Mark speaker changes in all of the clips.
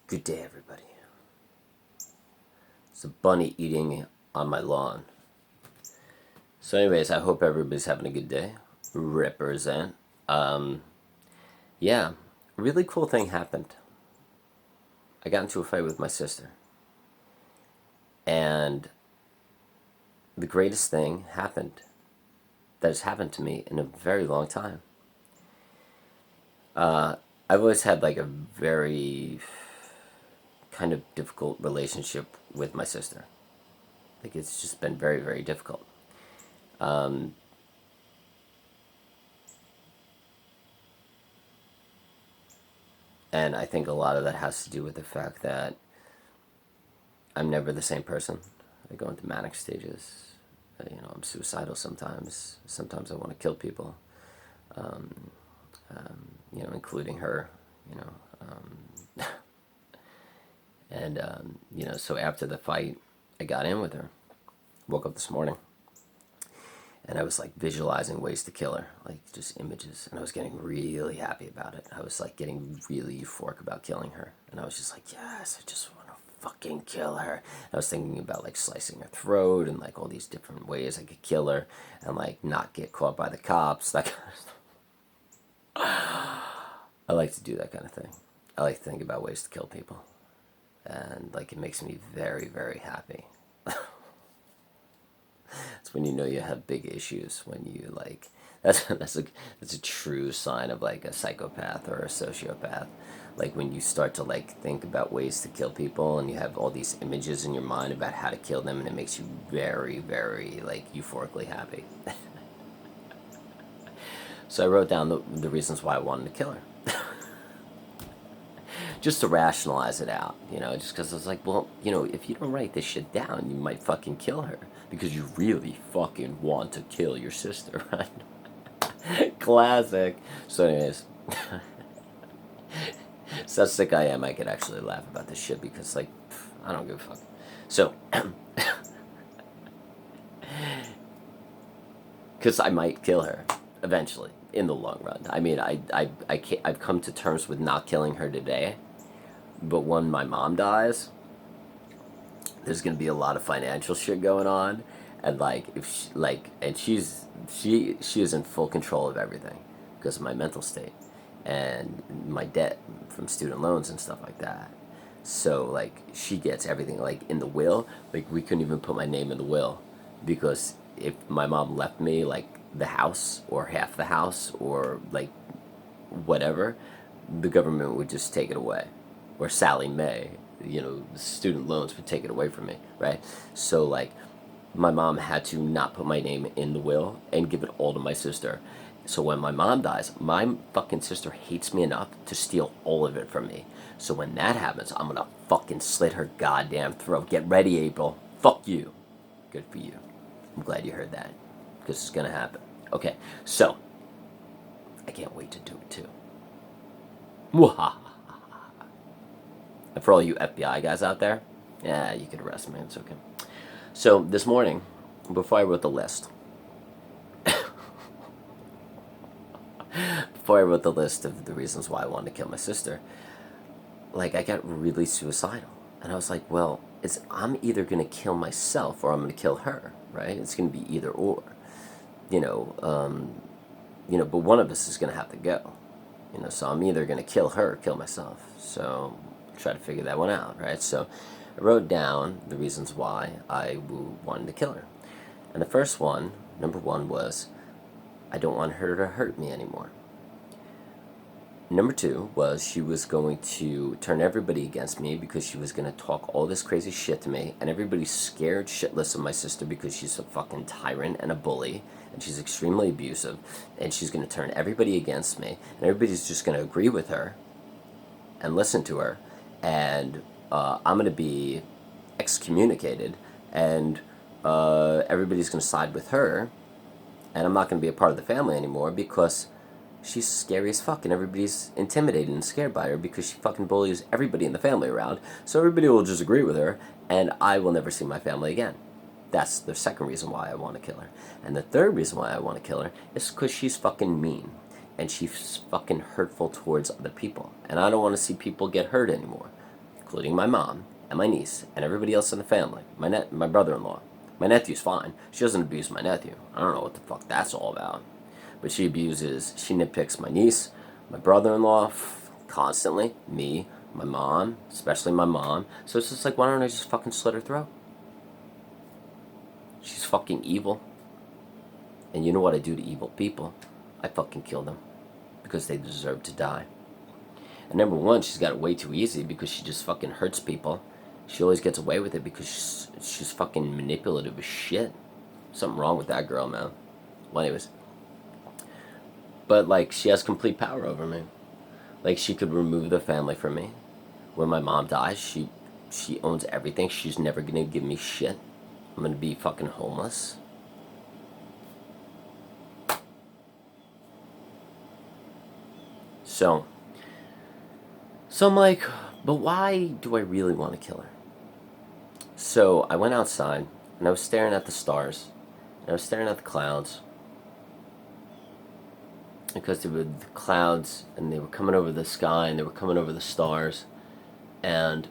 Speaker 1: Good day, everybody. It's a bunny eating on my lawn. So, anyways, I hope everybody's having a good day. Represent. Yeah, a really cool thing happened. I got into a fight with my sister. And the greatest thing happened that has happened to me in a very long time. I've always had like a very kind of difficult relationship with my sister. Like it's just been very, very difficult. And I think a lot of that has to do with the fact that I'm never the same person. I go into manic stages. I'm suicidal sometimes. Sometimes I want to kill people, including her, you know. So after the fight, I got in with her. Woke up this morning, and I was like visualizing ways to kill her, like just images, and I was getting really happy about it. I was like getting really euphoric about killing her, and I was just like, yes, I just want to fucking kill her. I was thinking about like slicing her throat and like all these different ways I could kill her and like not get caught by the cops, that kind of stuff. I like to do that kind of thing. I like to think about ways to kill people, and like it makes me very, very happy. It's when you know you have big issues, when you like that's a true sign of like a psychopath or a sociopath. Like when you start to like think about ways to kill people and you have all these images in your mind about how to kill them, and it makes you very, very like euphorically happy. So I wrote down the reasons why I wanted to kill her. Just to rationalize it out, just because I was like, well, if you don't write this shit down, you might fucking kill her because you really fucking want to kill your sister, right? Classic. So, anyways, so how sick I am, I could actually laugh about this shit because, like, I don't give a fuck. So, because I might kill her eventually in the long run. I mean, I've come to terms with not killing her today. But when my mom dies, there's gonna be a lot of financial shit going on, and like if she, like, and she is in full control of everything because of my mental state and my debt from student loans and stuff like that. So like she gets everything. Like in the will, like we couldn't even put my name in the will because if my mom left me like the house or half the house or like whatever, the government would just take it away. Or Sally Mae, the student loans would take it away from me, right? So, like, my mom had to not put my name in the will and give it all to my sister. So when my mom dies, my fucking sister hates me enough to steal all of it from me. So when that happens, I'm gonna fucking slit her goddamn throat. Get ready, April. Fuck you. Good for you. I'm glad you heard that. Because it's gonna happen. Okay, so, I can't wait to do it too. Mwahaha. And for all you FBI guys out there, yeah, you could arrest me. It's okay. So this morning, before I wrote the list, of the reasons why I wanted to kill my sister, like I got really suicidal, and I was like, well, I'm either gonna kill myself or I'm gonna kill her, right? It's gonna be either or, But one of us is gonna have to go, So I'm either gonna kill her or kill myself. So try to figure that one out, right? So I wrote down the reasons why I wanted to kill her. And the first one, number one, was I don't want her to hurt me anymore. Number two was she was going to turn everybody against me because she was going to talk all this crazy shit to me, and everybody's scared shitless of my sister because she's a fucking tyrant and a bully, and she's extremely abusive, and she's going to turn everybody against me, and everybody's just going to agree with her and listen to her, and I'm going to be excommunicated, and everybody's going to side with her, and I'm not going to be a part of the family anymore because she's scary as fuck, and everybody's intimidated and scared by her because she fucking bullies everybody in the family around, so everybody will just agree with her, and I will never see my family again. That's the second reason why I want to kill her. And the third reason why I want to kill her is because she's fucking mean. And she's fucking hurtful towards other people. And I don't want to see people get hurt anymore. including my mom and my niece and everybody else in the family, my brother-in-law. My nephew's fine. She doesn't abuse my nephew. I don't know what the fuck that's all about. But she nitpicks my niece, my brother-in-law constantly, me, my mom, especially my mom. So it's just like, why don't I just fucking slit her throat? She's fucking evil. And you know what I do to evil people? I fucking kill them. Because they deserve to die. And number one, she's got it way too easy because she just fucking hurts people. She always gets away with it because she's fucking manipulative as shit. Something wrong with that girl, man. Well, anyways. But, like, she has complete power over me. Like, she could remove the family from me. When my mom dies, she owns everything. She's never gonna give me shit. I'm gonna be fucking homeless. So I'm like, but why do I really want to kill her? So I went outside, and I was staring at the stars, and I was staring at the clouds, because there were the clouds, and they were coming over the sky, and they were coming over the stars, and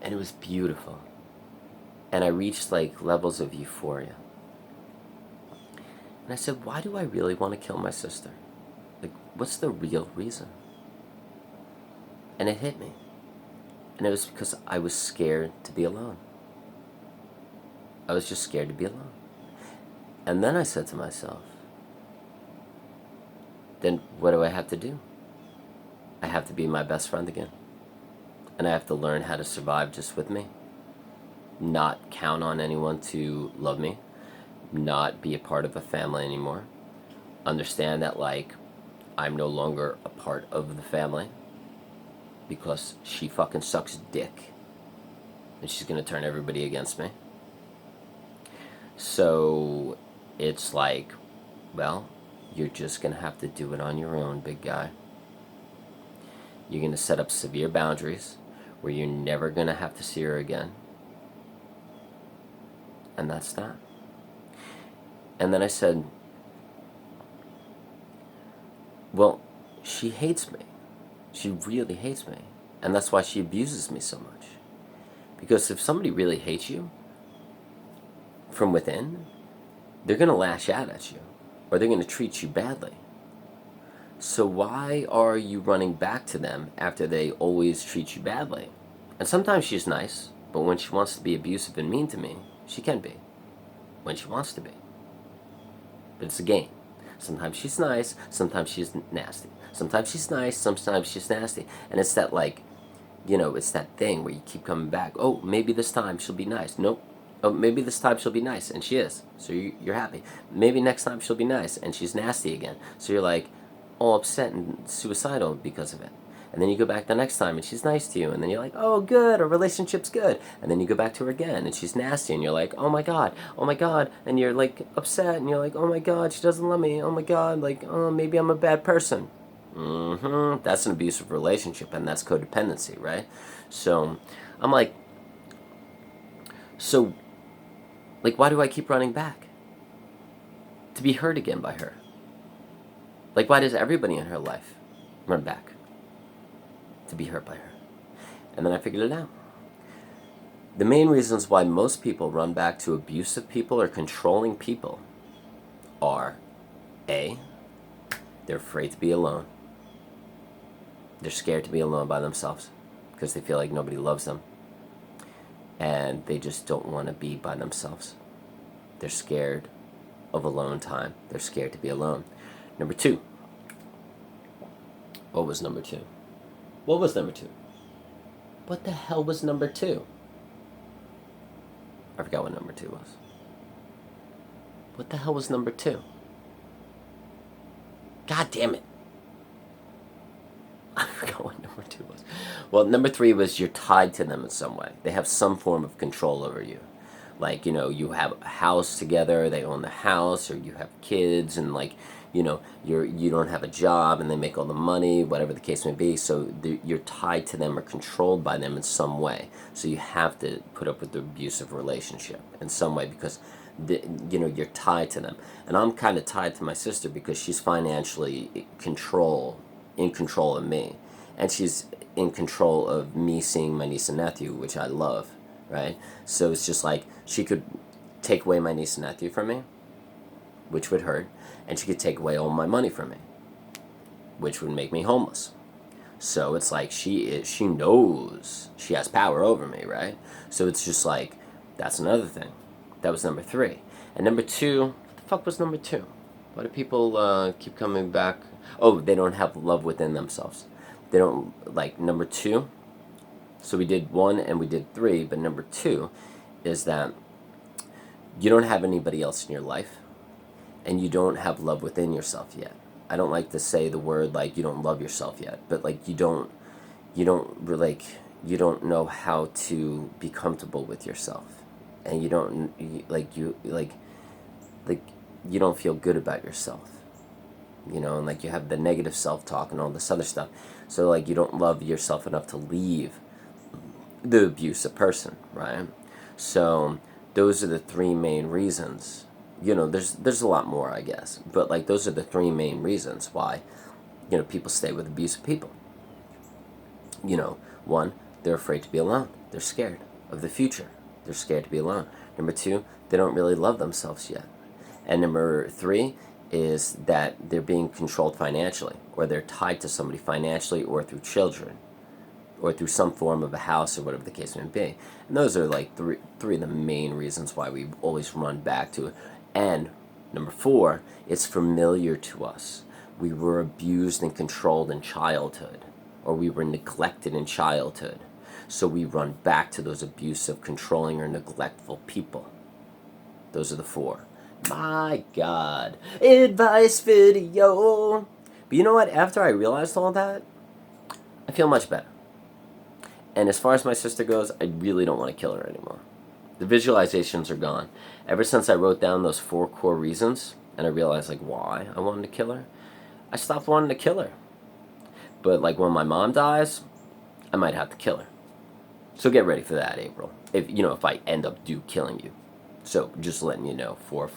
Speaker 1: it was beautiful. And I reached, like, levels of euphoria. And I said, why do I really want to kill my sister? Like, what's the real reason? And it hit me. And it was because I was scared to be alone. I was just scared to be alone. And then I said to myself, then what do I have to do? I have to be my best friend again. And I have to learn how to survive just with me. Not count on anyone to love me. Not be a part of a family anymore. Understand that, like, I'm no longer a part of the family because she fucking sucks dick and she's gonna turn everybody against me. So it's like, well, you're just gonna have to do it on your own, big guy. You're gonna set up severe boundaries where you're never gonna have to see her again. And that's that. And then I said, well, she hates me. She really hates me. And that's why she abuses me so much. Because if somebody really hates you from within, they're going to lash out at you. Or they're going to treat you badly. So why are you running back to them after they always treat you badly? And sometimes she's nice, but when she wants to be abusive and mean to me, she can be. When she wants to be. But it's a game. Sometimes she's nice, sometimes she's nasty. Sometimes she's nice, sometimes she's nasty. And it's that, like, you know, it's that thing where you keep coming back. Oh, maybe this time she'll be nice. Nope. Oh, maybe this time she'll be nice. And she is. So you're happy. Maybe next time she'll be nice. And she's nasty again. So you're, like, all upset and suicidal because of it. And then you go back the next time and she's nice to you. And then you're like, oh, good, our relationship's good. And then you go back to her again and she's nasty. And you're like, oh my God. And you're, like, upset. And you're like, oh my God, she doesn't love me. Oh my God, like, oh, maybe I'm a bad person. That's an abusive relationship. And that's codependency, right? So I'm like, why do I keep running back? To be hurt again by her. Like, why does everybody in her life run back? To be hurt by her. And then I figured it out. The main reasons why most people run back to abusive people or controlling people are A, they're afraid to be alone. They're scared to be alone by themselves because they feel like nobody loves them. And they just don't want to be by themselves. They're scared of alone time. They're scared to be alone. Number two. What was number two? What was number two? What the hell was number two? I forgot what number two was. What the hell was number two? God damn it. I forgot what number two was. Well, number three was you're tied to them in some way. They have some form of control over you. Like, you know, you have a house together, they own the house, or you have kids, and, like, you know, you don't have a job and they make all the money, whatever the case may be. So you're tied to them or controlled by them in some way. So you have to put up with the abusive relationship in some way because you're tied to them. And I'm kind of tied to my sister because she's financially in control of me, and she's in control of me seeing my niece and nephew, which I love, right? So it's just like she could take away my niece and nephew from me, which would hurt, and she could take away all my money from me, which would make me homeless. So it's like she knows she has power over me, right? So it's just like, that's another thing. That was number 3. And number 2, what the fuck was number 2? Why do people keep coming back? Oh, they don't have love within themselves. They don't, like, number 2. So we did 1 and we did 3, but number 2 is that you don't have anybody else in your life, and you don't have love within yourself yet. I don't like to say the word like you don't love yourself yet, but like you don't know how to be comfortable with yourself, and you don't you don't feel good about yourself, and like you have the negative self-talk and all this other stuff. So like you don't love yourself enough to leave the abusive person, right? So those are the 3 main reasons. There's a lot more, I guess, but like those are the 3 main reasons why people stay with abusive people. 1, they're afraid to be alone. They're scared of the future. They're scared to be alone. Number 2, they don't really love themselves yet. And number 3 is that they're being controlled financially, or they're tied to somebody financially, or through children, or through some form of a house, or whatever the case may be. And those are like three of the main reasons why we always run back to it. And number 4, it's familiar to us. We were abused and controlled in childhood, or we were neglected in childhood. So we run back to those abusive, controlling, or neglectful people. Those are the 4. My God. Advice video. But you know what? After I realized all that, I feel much better. And as far as my sister goes, I really don't want to kill her anymore. The visualizations are gone. Ever since I wrote down those 4 core reasons, and I realized like why I wanted to kill her, I stopped wanting to kill her. But like when my mom dies, I might have to kill her. So get ready for that, April. If I end up killing you. So just letting you know, for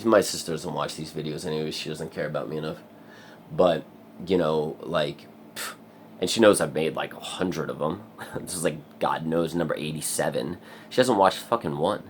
Speaker 1: my sister doesn't watch these videos anyway. She doesn't care about me enough. But and she knows I've made like 100 of them. This is like God knows number 87. She hasn't watched fucking 1.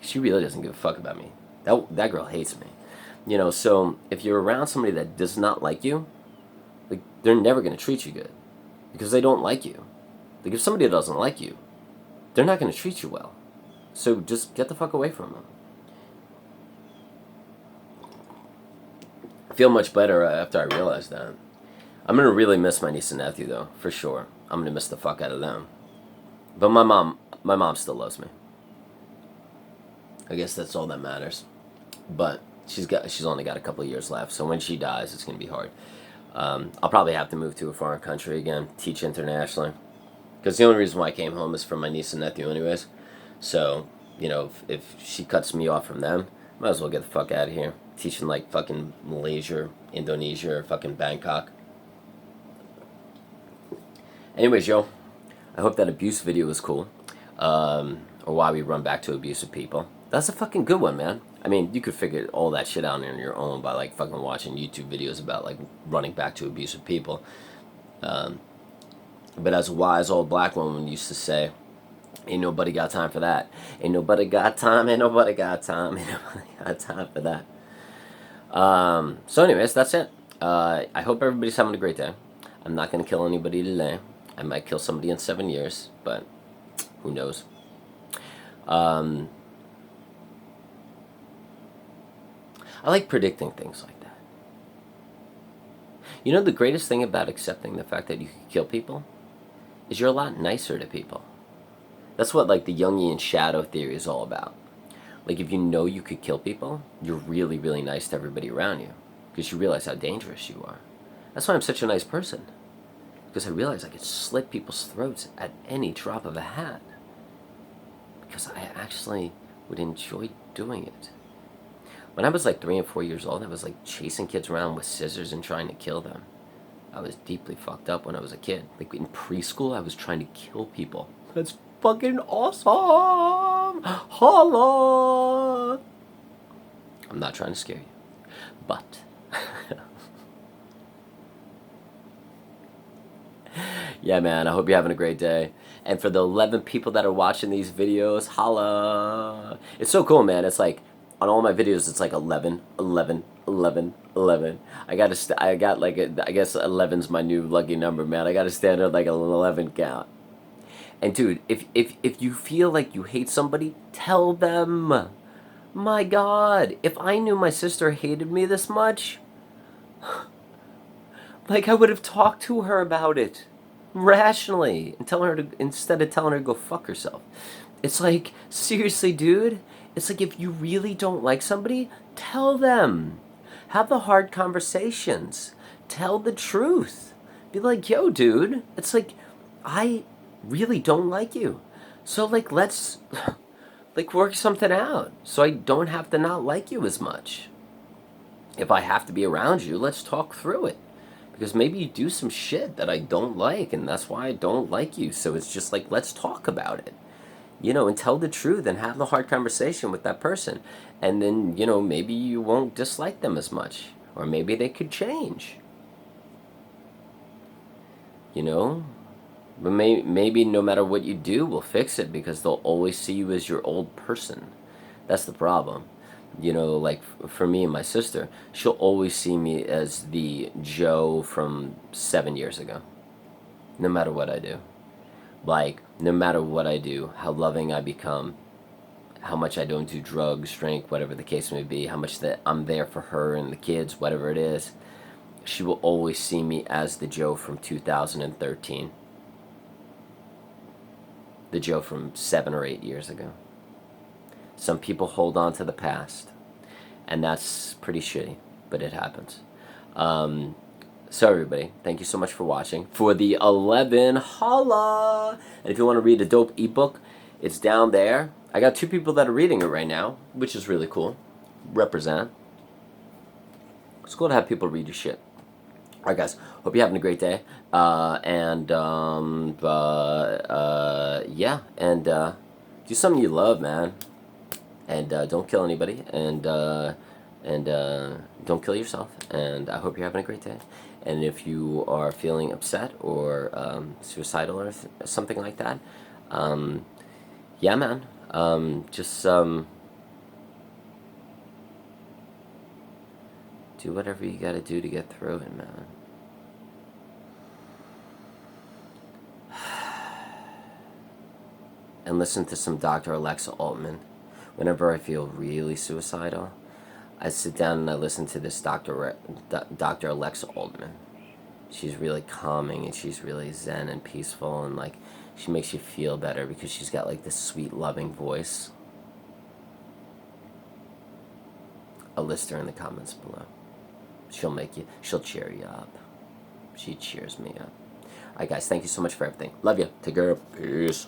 Speaker 1: She really doesn't give a fuck about me. That girl hates me. So if you're around somebody that does not like you, like they're never gonna treat you good, because they don't like you. Like if somebody doesn't like you, they're not gonna treat you well. So just get the fuck away from them. I feel much better after I realized that. I'm gonna really miss my niece and nephew though, for sure. I'm gonna miss the fuck out of them. But my mom still loves me. I guess that's all that matters. But she's only got a couple of years left, so when she dies, it's gonna be hard. I'll probably have to move to a foreign country again, teach internationally, because the only reason why I came home is for my niece and nephew, anyways. So if she cuts me off from them, might as well get the fuck out of here. Teaching like fucking Malaysia, Indonesia, or fucking Bangkok. Anyways, yo, I hope that abuse video was cool. Or why we run back to abusive people. That's a fucking good one, man. I mean, you could figure all that shit out on your own by like fucking watching YouTube videos about like running back to abusive people. But as a wise old black woman used to say, ain't nobody got time for that. Ain't nobody got time, ain't nobody got time, ain't nobody got time for that. So anyways, that's it. I hope everybody's having a great day. I'm not going to kill anybody today. I might kill somebody in 7 years, but who knows. I like predicting things like that. The greatest thing about accepting the fact that you can kill people is you're a lot nicer to people. That's what like the Jungian shadow theory is all about. Like if you know you could kill people, you're really, really nice to everybody around you, because you realize how dangerous you are. That's why I'm such a nice person, because I realize I could slit people's throats at any drop of a hat, because I actually would enjoy doing it. When I was like 3 and 4 years old, I was like chasing kids around with scissors and trying to kill them. I was deeply fucked up when I was a kid. Like in preschool, I was trying to kill people. That's fucking awesome! Holla! I'm not trying to scare you, but Yeah, man, I hope you're having a great day. And for the 11 people that are watching these videos, holla. It's so cool, man. It's like, on all my videos, it's like 11, 11, 11, 11. I got like, I guess 11's my new lucky number, man. I got to stand at like an 11 count. And dude, if you feel like you hate somebody, tell them. My God, if I knew my sister hated me this much, like I would have talked to her about it rationally and telling her to, instead of telling her to go fuck herself. It's like, seriously, dude. It's like, if you really don't like somebody, tell them. Have the hard conversations. Tell the truth. Be like, yo, dude. It's like, I really don't like you. So like, let's like work something out so I don't have to not like you as much. If I have to be around you, let's talk through it. Because maybe you do some shit that I don't like, and that's why I don't like you. So it's just like, let's talk about it. And tell the truth and have the hard conversation with that person. And then, maybe you won't dislike them as much. Or maybe they could change. But maybe no matter what you do, we'll fix it because they'll always see you as your old person. That's the problem. Like for me and my sister, she'll always see me as the Joe from 7 years ago. No matter what I do. Like, no matter what I do, how loving I become, how much I don't do drugs, drink, whatever the case may be, how much that I'm there for her and the kids, whatever it is, she will always see me as the Joe from 2013. The Joe from 7 or 8 years ago. Some people hold on to the past, and that's pretty shitty, but it happens. So everybody, thank you so much for watching. For the 11, holla! And if you want to read a dope ebook, it's down there. I got 2 people that are reading it right now, which is really cool. Represent. It's cool to have people read your shit. Alright guys, hope you're having a great day. Yeah, and do something you love, man. And don't kill anybody, and don't kill yourself. And I hope you're having a great day. And if you are feeling upset or suicidal or something like that, yeah, man, just do whatever you gotta do to get through it, man. And listen to some Dr. Alexa Altman. Whenever I feel really suicidal, I sit down and I listen to this Dr. Alexa Altman. She's really calming and she's really zen and peaceful, and like she makes you feel better because she's got like this sweet, loving voice. I'll list her in the comments below. She'll cheer you up. She cheers me up. Alright guys, thank you so much for everything. Love you. Take care. Peace.